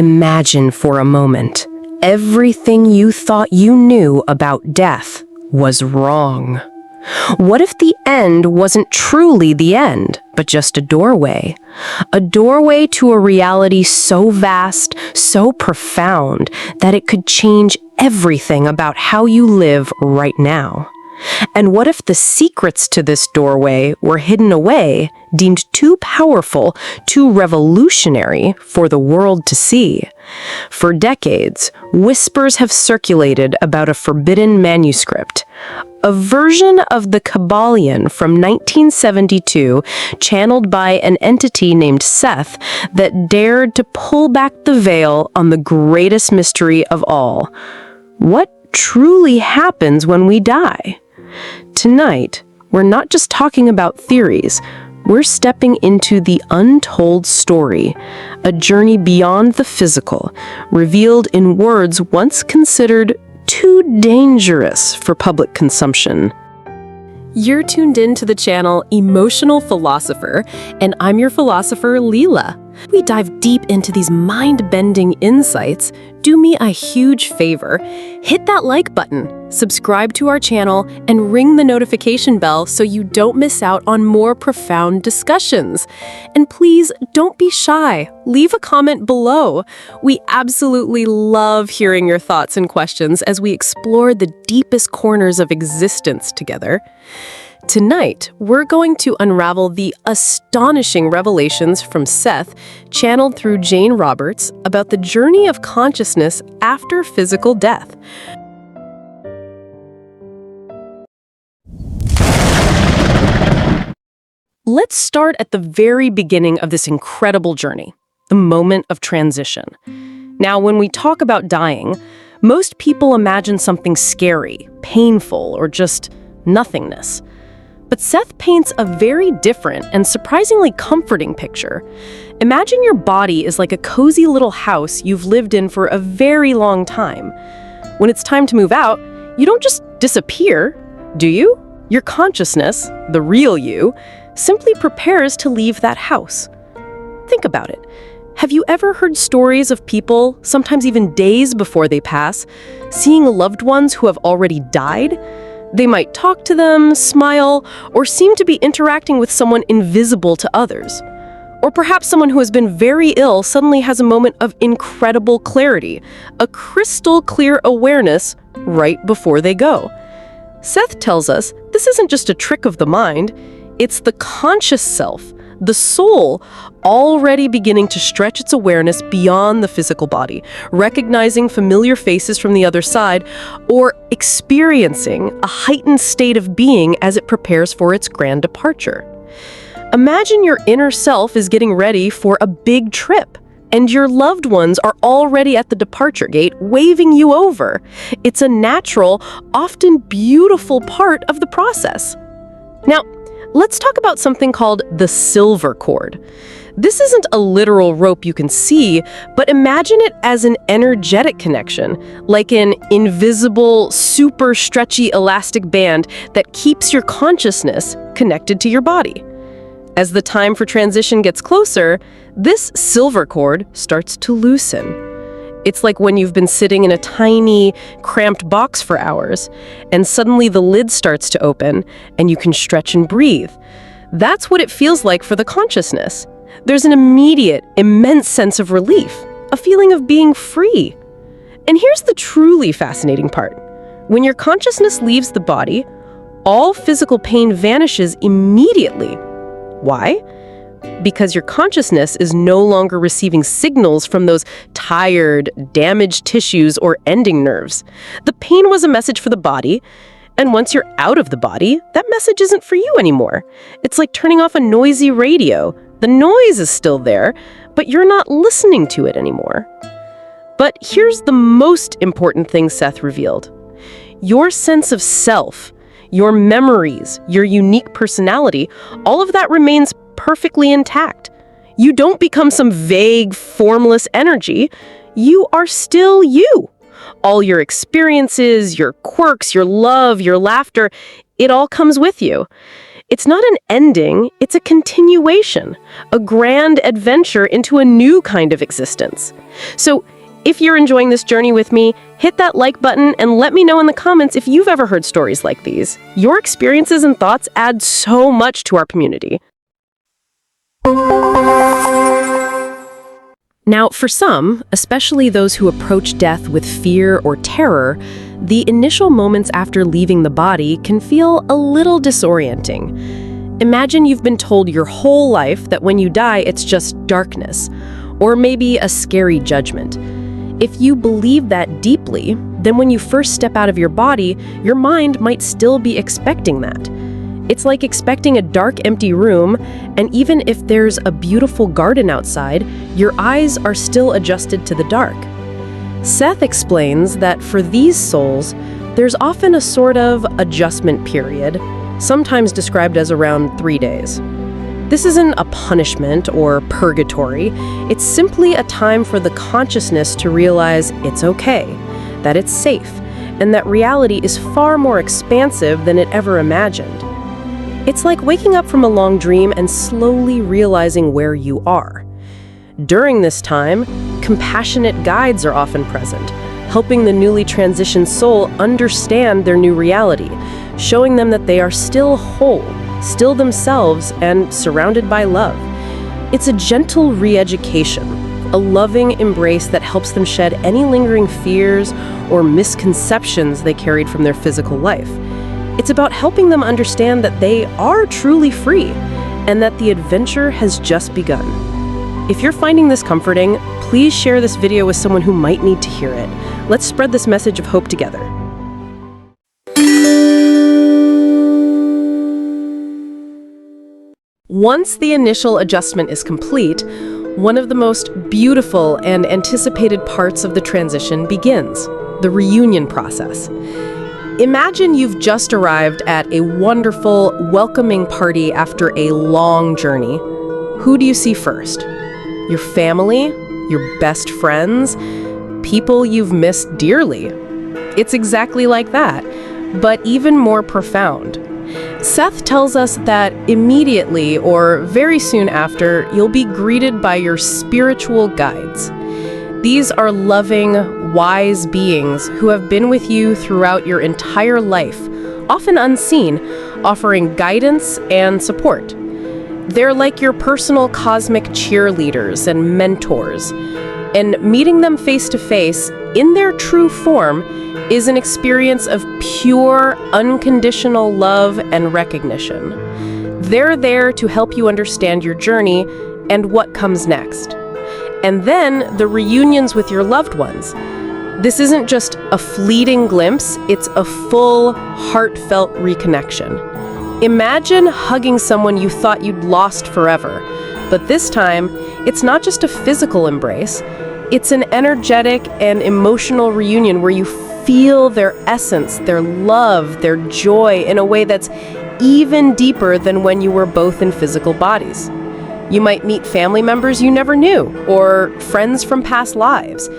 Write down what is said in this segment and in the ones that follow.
Imagine for a moment, everything you thought you knew about death was wrong. What if the end wasn't truly the end, but just a doorway? A doorway to a reality so vast, so profound, that it could change everything about how you live right now. And what if the secrets to this doorway were hidden away, deemed too powerful, too revolutionary for the world to see? For decades, whispers have circulated about a forbidden manuscript, a version of the Kybalion from 1972, channeled by an entity named Seth, that dared to pull back the veil on the greatest mystery of all. What truly happens when we die? Tonight, we're not just talking about theories. We're stepping into the untold story, a journey beyond the physical, revealed in words once considered too dangerous for public consumption. You're tuned in to the channel Emotional Philosopher, and I'm your philosopher, Liela. We dive deep into these mind-bending insights. Do me a huge favor, hit that like button, subscribe to our channel, and ring the notification bell so you don't miss out on more profound discussions. And please don't be shy, leave a comment below. We absolutely love hearing your thoughts and questions as we explore the deepest corners of existence together. Tonight, we're going to unravel the astonishing revelations from Seth, channeled through Jane Roberts, about the journey of consciousness after physical death. Let's start at the very beginning of this incredible journey, the moment of transition. Now, when we talk about dying, most people imagine something scary, painful, or just nothingness. But Seth paints a very different and surprisingly comforting picture. Imagine your body is like a cozy little house you've lived in for a very long time. When it's time to move out, you don't just disappear, do you? Your consciousness, the real you, simply prepares to leave that house. Think about it. Have you ever heard stories of people, sometimes even days before they pass, seeing loved ones who have already died? They might talk to them, smile, or seem to be interacting with someone invisible to others. Or perhaps someone who has been very ill suddenly has a moment of incredible clarity, a crystal clear awareness right before they go. Seth tells us this isn't just a trick of the mind, it's the conscious self, the soul, already beginning to stretch its awareness beyond the physical body, recognizing familiar faces from the other side, or experiencing a heightened state of being as it prepares for its grand departure. Imagine your inner self is getting ready for a big trip, and your loved ones are already at the departure gate, waving you over. It's a natural, often beautiful part of the process. Now, let's talk about something called the silver cord. This isn't a literal rope you can see, but imagine it as an energetic connection, like an invisible, super stretchy elastic band that keeps your consciousness connected to your body. As the time for transition gets closer, this silver cord starts to loosen. It's like when you've been sitting in a tiny, cramped box for hours, and suddenly the lid starts to open, and you can stretch and breathe. That's what it feels like for the consciousness. There's an immediate, immense sense of relief, a feeling of being free. And here's the truly fascinating part. When your consciousness leaves the body, all physical pain vanishes immediately. Why? Because your consciousness is no longer receiving signals from those tired, damaged tissues or ending nerves. The pain was a message for the body, and once you're out of the body, that message isn't for you anymore. It's like turning off a noisy radio. The noise is still there, but you're not listening to it anymore. But here's the most important thing Seth revealed. Your sense of self, your memories, your unique personality, all of that remains perfectly intact. You don't become some vague, formless energy. You are still you. All your experiences, your quirks, your love, your laughter, It all comes with you. It's not an ending, it's a continuation, a grand adventure into a new kind of existence. So, if you're enjoying this journey with me, hit that like button and let me know in the comments if you've ever heard stories like these. Your experiences and thoughts add so much to our community. Now, for some, especially those who approach death with fear or terror, the initial moments after leaving the body can feel a little disorienting. Imagine you've been told your whole life that when you die, it's just darkness, or maybe a scary judgment. If you believe that deeply, then when you first step out of your body, your mind might still be expecting that. It's like expecting a dark, empty room, and even if there's a beautiful garden outside, your eyes are still adjusted to the dark. Seth explains that for these souls, there's often a sort of adjustment period, sometimes described as around 3 days. This isn't a punishment or purgatory. It's simply a time for the consciousness to realize it's okay, that it's safe, and that reality is far more expansive than it ever imagined. It's like waking up from a long dream and slowly realizing where you are. During this time, compassionate guides are often present, helping the newly transitioned soul understand their new reality, showing them that they are still whole, still themselves, and surrounded by love. It's a gentle re-education, a loving embrace that helps them shed any lingering fears or misconceptions they carried from their physical life. It's about helping them understand that they are truly free and that the adventure has just begun. If you're finding this comforting, please share this video with someone who might need to hear it. Let's spread this message of hope together. Once the initial adjustment is complete, one of the most beautiful and anticipated parts of the transition begins, the reunion process. Imagine you've just arrived at a wonderful, welcoming party after a long journey. Who do you see first? Your family? Your best friends? People you've missed dearly? It's exactly like that, but even more profound. Seth tells us that immediately or very soon after, you'll be greeted by your spiritual guides. These are loving, wise beings who have been with you throughout your entire life, often unseen, offering guidance and support. They're like your personal cosmic cheerleaders and mentors, and meeting them face to face in their true form is an experience of pure, unconditional love and recognition. They're there to help you understand your journey and what comes next. And then the reunions with your loved ones. This isn't just a fleeting glimpse, it's a full, heartfelt reconnection. Imagine hugging someone you thought you'd lost forever, but this time, it's not just a physical embrace, it's an energetic and emotional reunion where you feel their essence, their love, their joy in a way that's even deeper than when you were both in physical bodies. You might meet family members you never knew, or friends from past lives.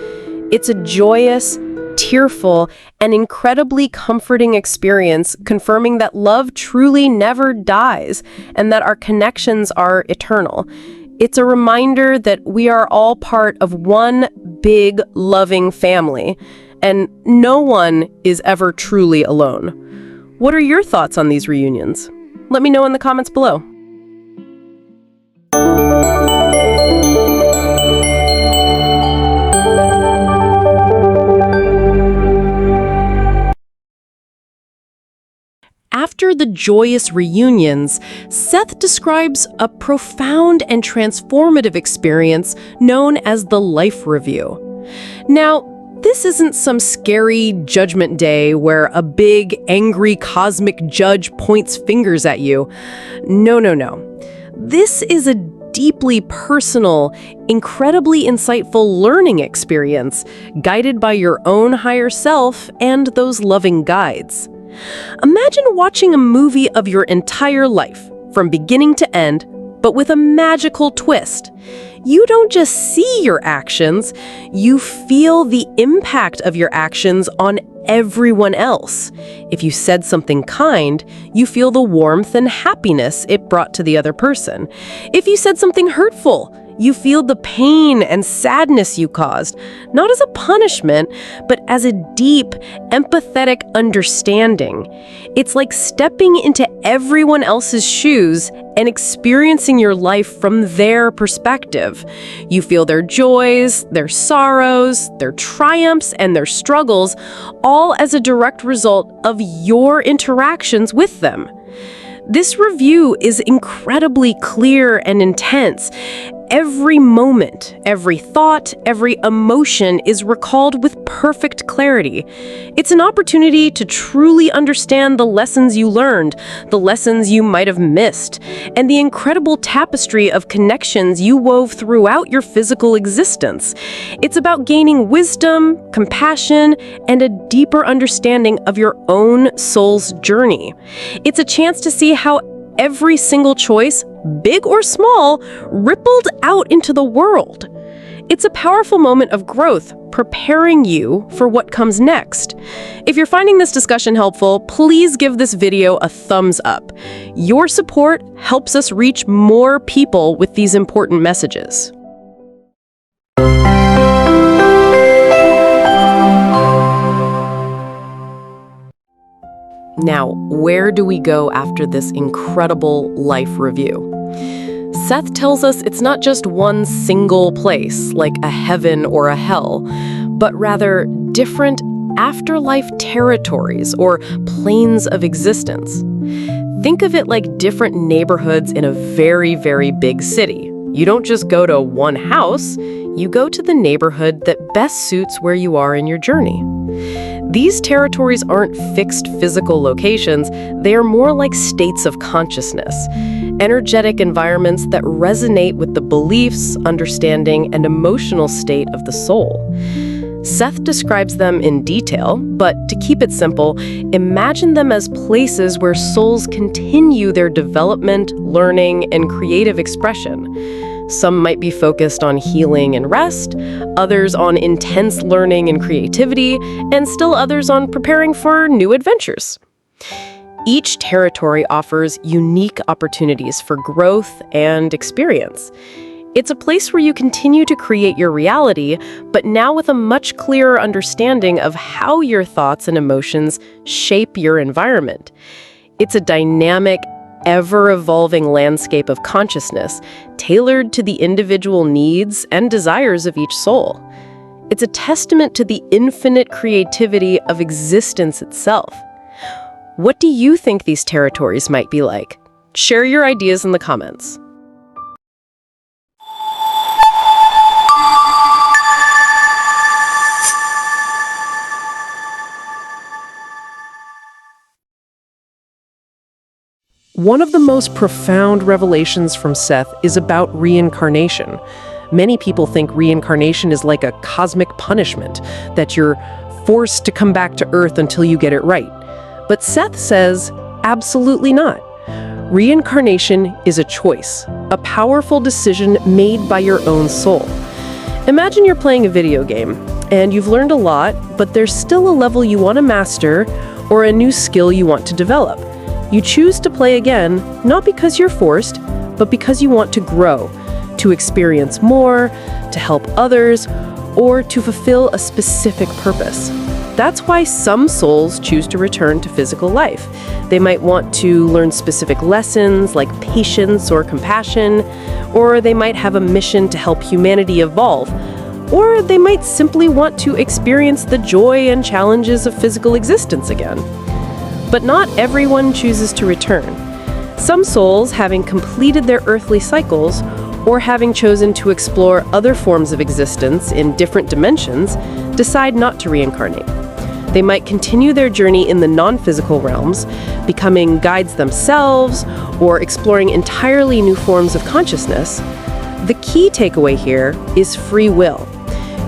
It's a joyous, tearful, and incredibly comforting experience, confirming that love truly never dies and that our connections are eternal. It's a reminder that we are all part of one big, loving family, and no one is ever truly alone. What are your thoughts on these reunions? Let me know in the comments below. After the joyous reunions, Seth describes a profound and transformative experience known as the life review. Now, this isn't some scary judgment day where a big, angry cosmic judge points fingers at you. No. This is a deeply personal, incredibly insightful learning experience, guided by your own higher self and those loving guides. Imagine watching a movie of your entire life, from beginning to end, but with a magical twist. You don't just see your actions, you feel the impact of your actions on everyone else. If you said something kind, you feel the warmth and happiness it brought to the other person. If you said something hurtful, you feel the pain and sadness you caused, not as a punishment, but as a deep, empathetic understanding. It's like stepping into everyone else's shoes and experiencing your life from their perspective. You feel their joys, their sorrows, their triumphs, and their struggles, all as a direct result of your interactions with them. This review is incredibly clear and intense. Every moment, every thought, every emotion is recalled with perfect clarity. It's an opportunity to truly understand the lessons you learned, the lessons you might have missed, and the incredible tapestry of connections you wove throughout your physical existence. It's about gaining wisdom, compassion, and a deeper understanding of your own soul's journey. It's a chance to see how every single choice, big or small, rippled out into the world. It's a powerful moment of growth, preparing you for what comes next. If you're finding this discussion helpful, please give this video a thumbs up. Your support helps us reach more people with these important messages. Now, where do we go after this incredible life review? Seth tells us it's not just one single place, like a heaven or a hell, but rather different afterlife territories or planes of existence. Think of it like different neighborhoods in a very, very big city. You don't just go to one house, you go to the neighborhood that best suits where you are in your journey. These territories aren't fixed physical locations, they are more like states of consciousness, energetic environments that resonate with the beliefs, understanding, and emotional state of the soul. Seth describes them in detail, but to keep it simple, imagine them as places where souls continue their development, learning, and creative expression. Some might be focused on healing and rest, others on intense learning and creativity, and still others on preparing for new adventures. Each territory offers unique opportunities for growth and experience. It's a place where you continue to create your reality, but now with a much clearer understanding of how your thoughts and emotions shape your environment. It's a dynamic, ever-evolving landscape of consciousness, tailored to the individual needs and desires of each soul. It's a testament to the infinite creativity of existence itself. What do you think these territories might be like? Share your ideas in the comments. One of the most profound revelations from Seth is about reincarnation. Many people think reincarnation is like a cosmic punishment, that you're forced to come back to Earth until you get it right. But Seth says, absolutely not. Reincarnation is a choice, a powerful decision made by your own soul. Imagine you're playing a video game, and you've learned a lot, but there's still a level you want to master or a new skill you want to develop. You choose to play again, not because you're forced, but because you want to grow, to experience more, to help others, or to fulfill a specific purpose. That's why some souls choose to return to physical life. They might want to learn specific lessons like patience or compassion, or they might have a mission to help humanity evolve, or they might simply want to experience the joy and challenges of physical existence again. But not everyone chooses to return. Some souls, having completed their earthly cycles, or having chosen to explore other forms of existence in different dimensions, decide not to reincarnate. They might continue their journey in the non-physical realms, becoming guides themselves, or exploring entirely new forms of consciousness. The key takeaway here is free will.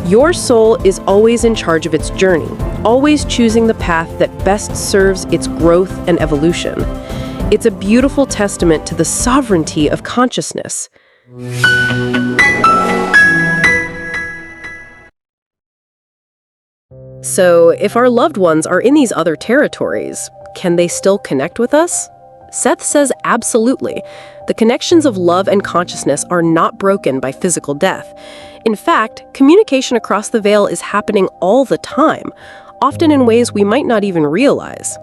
Your soul is always in charge of its journey, always choosing the path that best serves its growth and evolution. It's a beautiful testament to the sovereignty of consciousness. So, if our loved ones are in these other territories, can they still connect with us? Seth says absolutely. The connections of love and consciousness are not broken by physical death. In fact, communication across the veil is happening all the time, often in ways we might not even realize.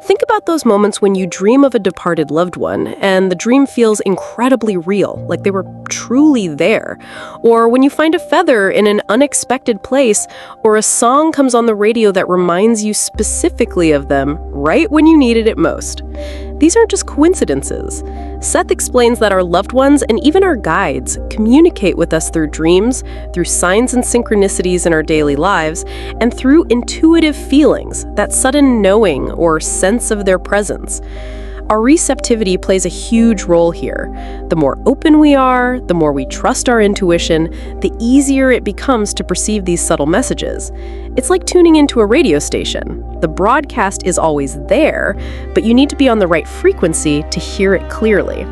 Think about those moments when you dream of a departed loved one and the dream feels incredibly real, like they were truly there. Or when you find a feather in an unexpected place, or a song comes on the radio that reminds you specifically of them right when you needed it most. These aren't just coincidences. Seth explains that our loved ones and even our guides communicate with us through dreams, through signs and synchronicities in our daily lives, and through intuitive feelings, that sudden knowing or sense of their presence. Our receptivity plays a huge role here. The more open we are, the more we trust our intuition, the easier it becomes to perceive these subtle messages. It's like tuning into a radio station. The broadcast is always there, but you need to be on the right frequency to hear it clearly.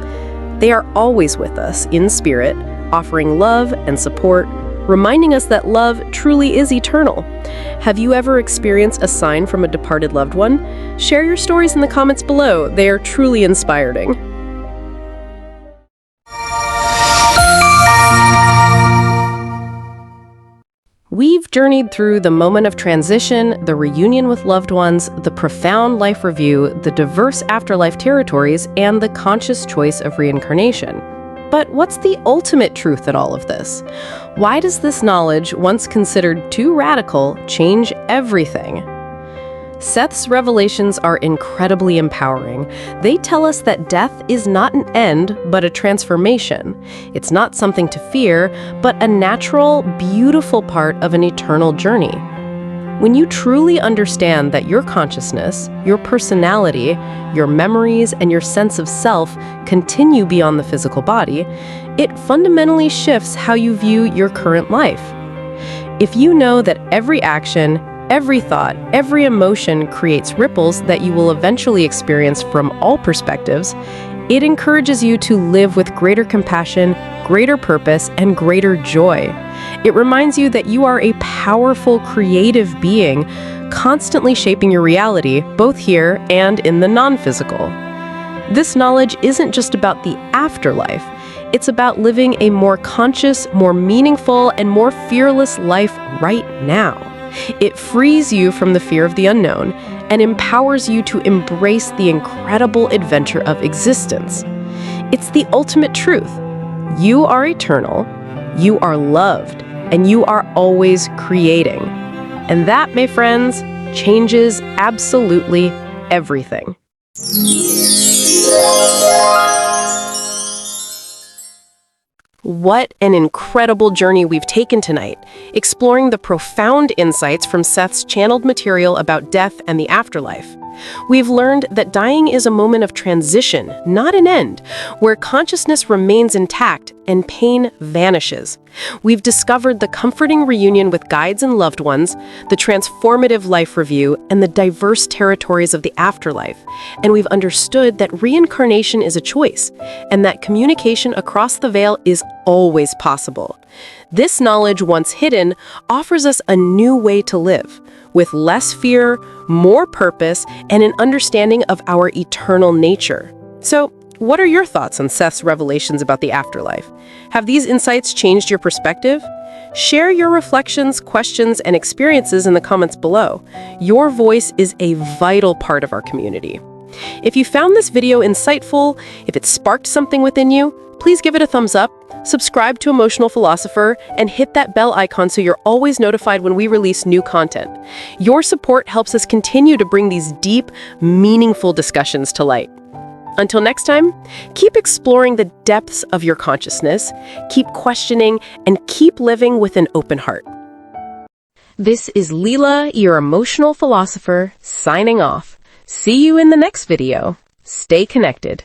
They are always with us in spirit, offering love and support, reminding us that love truly is eternal. Have you ever experienced a sign from a departed loved one? Share your stories in the comments below. They are truly inspiring. We've journeyed through the moment of transition, the reunion with loved ones, the profound life review, the diverse afterlife territories, and the conscious choice of reincarnation. But what's the ultimate truth in all of this? Why does this knowledge, once considered too radical, change everything? Seth's revelations are incredibly empowering. They tell us that death is not an end, but a transformation. It's not something to fear, but a natural, beautiful part of an eternal journey. When you truly understand that your consciousness, your personality, your memories, and your sense of self continue beyond the physical body, it fundamentally shifts how you view your current life. If you know that every action, every thought, every emotion creates ripples that you will eventually experience from all perspectives, it encourages you to live with greater compassion, greater purpose, and greater joy. It reminds you that you are a powerful, creative being, constantly shaping your reality, both here and in the non-physical. This knowledge isn't just about the afterlife. It's about living a more conscious, more meaningful, and more fearless life right now. It frees you from the fear of the unknown and empowers you to embrace the incredible adventure of existence. It's the ultimate truth. You are eternal, you are loved, and you are always creating. And that, my friends, changes absolutely everything. What an incredible journey we've taken tonight, exploring the profound insights from Seth's channeled material about death and the afterlife. We've learned that dying is a moment of transition, not an end, where consciousness remains intact and pain vanishes. We've discovered the comforting reunion with guides and loved ones, the transformative life review, and the diverse territories of the afterlife. And we've understood that reincarnation is a choice, and that communication across the veil is always possible. This knowledge, once hidden, offers us a new way to live, with less fear, more purpose, and an understanding of our eternal nature. So, what are your thoughts on Seth's revelations about the afterlife? Have these insights changed your perspective? Share your reflections, questions, and experiences in the comments below. Your voice is a vital part of our community. If you found this video insightful, if it sparked something within you, please give it a thumbs up, subscribe to Emotional Philosopher, and hit that bell icon so you're always notified when we release new content. Your support helps us continue to bring these deep, meaningful discussions to light. Until next time, keep exploring the depths of your consciousness, keep questioning, and keep living with an open heart. This is Liela, your Emotional Philosopher, signing off. See you in the next video. Stay connected.